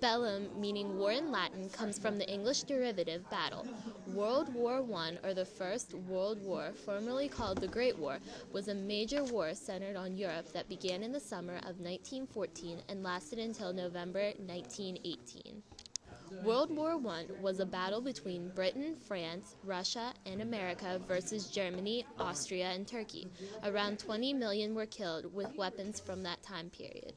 Bellum, meaning war in Latin, comes from the English derivative battle. World War I, or the First World War, formerly called the Great War, was a major war centered on Europe that began in the summer of 1914 and lasted until November 1918. World War I was a battle between Britain, France, Russia, and America versus Germany, Austria, and Turkey. Around 20 million were killed with weapons from that time period.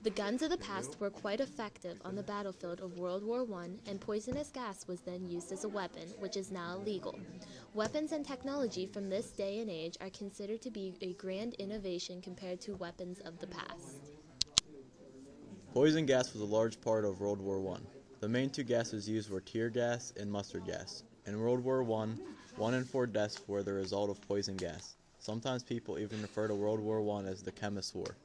The guns of the past were quite effective on the battlefield of World War I, and poisonous gas was then used as a weapon, which is now illegal. Weapons and technology from this day and age are considered to be a grand innovation compared to weapons of the past. Poison gas was a large part of World War I. The main two gases used were tear gas and mustard gas. In World War I, 1 in 4 deaths were the result of poison gas. Sometimes people even refer to World War I as the Chemist's War.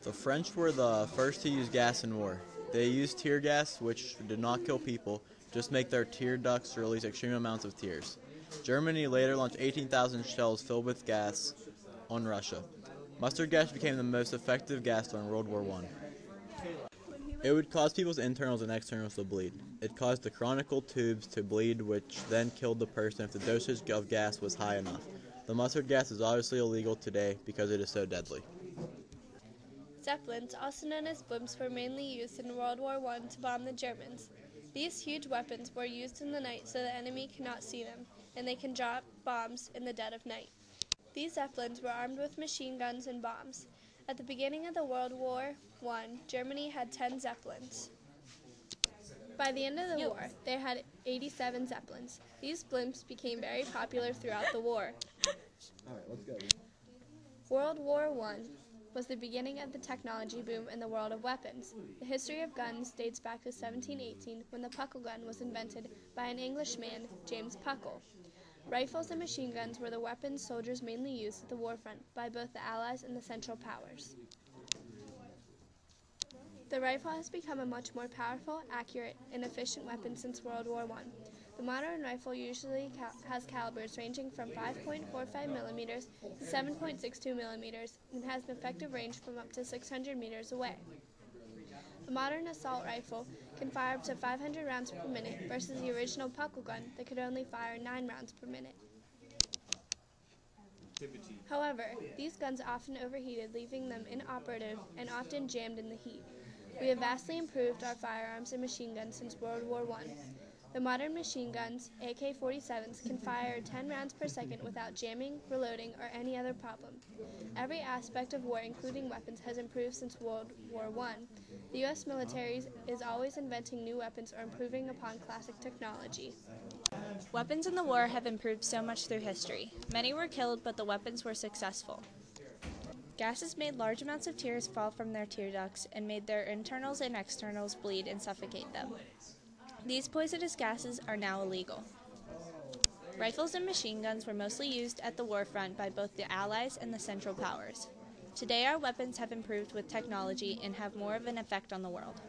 The French were the first to use gas in war. They used tear gas, which did not kill people, just make their tear ducts release extreme amounts of tears. Germany later launched 18,000 shells filled with gas on Russia. Mustard gas became the most effective gas during World War I. It would cause people's internals and externals to bleed. It caused the chronicle tubes to bleed, which then killed the person if the dosage of gas was high enough. The mustard gas is obviously illegal today because it is so deadly. Zeppelins, also known as blimps, were mainly used in World War I to bomb the Germans. These huge weapons were used in the night so the enemy cannot see them, and they can drop bombs in the dead of night. These Zeppelins were armed with machine guns and bombs. At the beginning of the World War I, Germany had 10 Zeppelins. By the end of the war, they had 87 Zeppelins. These blimps became very popular throughout the war. World War I was the beginning of the technology boom in the world of weapons. The history of guns dates back to 1718 when the Puckle gun was invented by an Englishman, James Puckle. Rifles and machine guns were the weapons soldiers mainly used at the warfront by both the Allies and the Central Powers. The rifle has become a much more powerful, accurate, and efficient weapon since World War I. The modern rifle usually has calibers ranging from 5.45 millimeters to 7.62 millimeters and has an effective range from up to 600 meters away. The modern assault rifle can fire up to 500 rounds per minute versus the original Puckle gun that could only fire 9 rounds per minute. However, these guns often overheated, leaving them inoperative and often jammed in the heat. We have vastly improved our firearms and machine guns since World War I. The modern machine guns, AK-47s, can fire 10 rounds per second without jamming, reloading, or any other problem. Every aspect of war, including weapons, has improved since World War I. The U.S. military is always inventing new weapons or improving upon classic technology. Weapons in the war have improved so much through history. Many were killed, but the weapons were successful. Gases made large amounts of tears fall from their tear ducts and made their internals and externals bleed and suffocate them. These poisonous gases are now illegal. Rifles and machine guns were mostly used at the war front by both the Allies and the Central Powers. Today our weapons have improved with technology and have more of an effect on the world.